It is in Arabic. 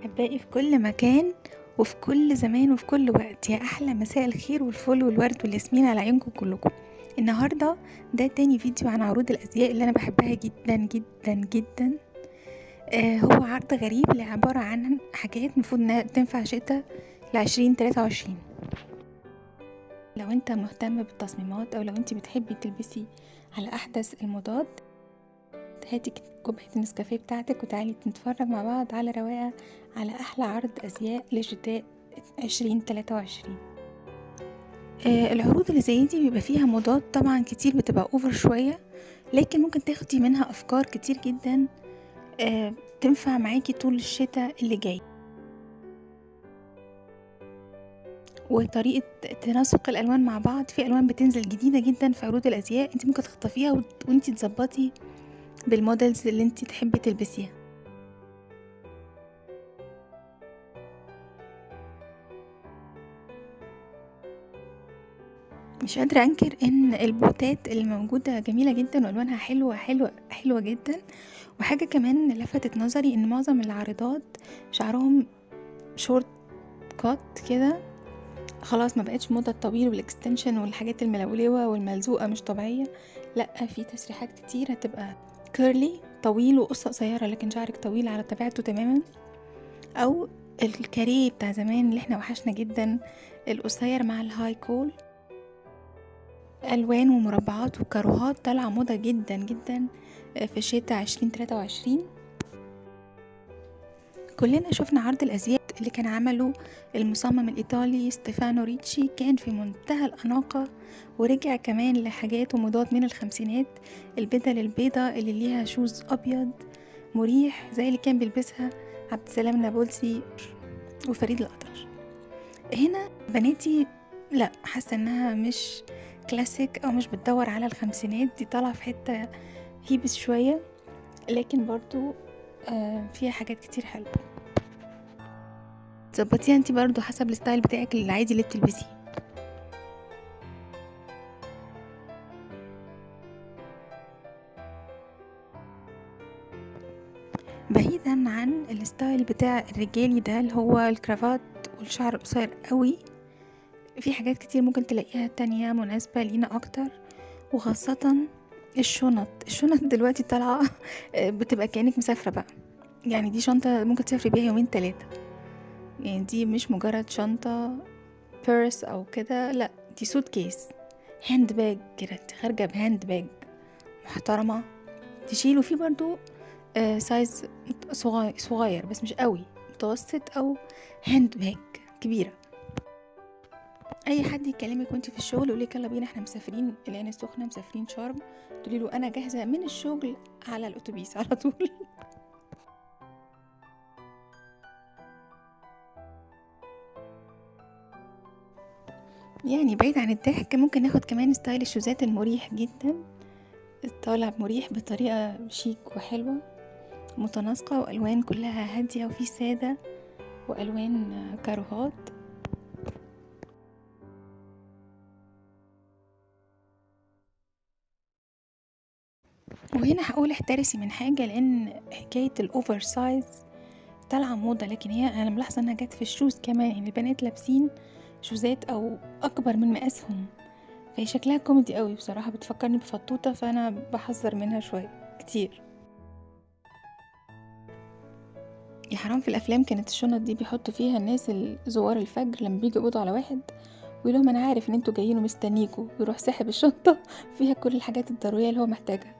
أحبائي في كل مكان وفي كل زمان وفي كل وقت، يا أحلى مساء الخير والفل والورد والياسمين على عيونكم كلكم. النهاردة ده تاني فيديو عن عروض الأزياء اللي أنا بحبها جدا جدا جدا. هو عرض غريب اللي عبارة عن حاجات مفروض انها تنفع شتا ل2023. لو انت مهتم بالتصميمات او لو انت بتحبي تلبسي على أحدث الموضات، هاتي كوباية النسكافيه بتاعتك وتعالي نتفرج مع بعض على رواقة على أحلى عرض أزياء لشتاء 2023. العروض اللي زي دي بيبقى فيها موضات طبعا كتير، بتبقى اوفر شوية، لكن ممكن تاخدي منها أفكار كتير جدا تنفع معاكي طول الشتاء اللي جاي. وطريقة تناسق الألوان مع بعض، في ألوان بتنزل جديدة جدا في عروض الأزياء انت ممكن تخطفيها وانت تظبطي بالموديلز اللي انت تحبي تلبسيها. مش قادرة انكر ان البوتات اللي موجودة جميلة جدا والوانها حلوة حلوة حلوة جدا. وحاجة كمان لفتت نظري ان معظم العارضات شعرهم شورت كات كده، خلاص ما بقتش موضة الطويل والاكستنشن والحاجات الملولوة والملزوقة مش طبيعية، لا، في تسريحات كتير هتبقى كيرلي طويل وقصة قصيرة لكن شعرك طويل على طبيعته تماما، او الكاريه بتاع زمان اللي احنا وحشنا جدا، القصير مع الهاي كول. الوان ومربعات وكاروهات طالعه موضه جدا جدا في شتاء 2023. كلنا شفنا عرض الازياء اللي كان عمله المصمم الايطالي ستيفانو ريتشي، كان في منتهى الاناقه، ورجع كمان لحاجات وموضات من الخمسينات، البدل البيضاء اللي ليها شوز ابيض مريح زي اللي كان بيلبسها عبد السلام نابلسي وفريد الأطرش. هنا بناتي لا، حاسه انها مش كلاسيك او مش بتدور على الخمسينات، دي طالعه في حته هيبس شويه، لكن برضو فيها حاجات كتير حلوه. تظبطيها انتي برضو حسب الستايل بتاعك العادي اللي بتلبسيه. بعيدا عن الستايل بتاع الرجالي ده اللي هو الكرافات والشعر القصير قوي، في حاجات كتير ممكن تلاقيها تانية مناسبة لينا اكتر، وخاصة الشنط دلوقتي طالعة بتبقى كأنك مسافرة بقى، يعني دي شنطة ممكن تسافري بيها يومين 3، يعني دي مش مجرد شنطة بيرس او كده، لا دي سوت كيس هاند باج كده، خارجة بهاند باج محترمة تشيله فيه برضو سايز صغير بس مش قوي، متوسط او هاند باج كبيرة. اي حد يكلمك وانت في الشغل يقولك يلا بينا احنا مسافرين العين السخنة، مسافرين شرم، تقولي له انا جاهزة من الشغل على الاتوبيس على طول. يعني بعيد عن الضحك، ممكن ناخد كمان ستايل الشوزات المريح جدا، طالع مريح بطريقة شيك وحلوة متناسقة، والوان كلها هادية وفي سادة والوان كاروهات. وهنا هقول احترسي من حاجة، لان حكاية الاوفر سايز طالعة موضة، لكن هي انا ملاحظة انها جت في الشوز كمان، يعني البنات لابسين شوزات او اكبر من مقاسهم، فهي شكلها كوميدي قوي بصراحة، بتفكرني بفطوطة، فانا بحذر منها شوية كتير. يا حرام، في الافلام كانت الشنط دي بيحطوا فيها الناس زوار الفجر لما بيجوا يقبضوا على واحد ويقول لهم انا عارف ان انتوا جايين ومستنيكوا، يروح ساحب الشنطة فيها كل الحاجات الضرورية اللي هو محتاجها.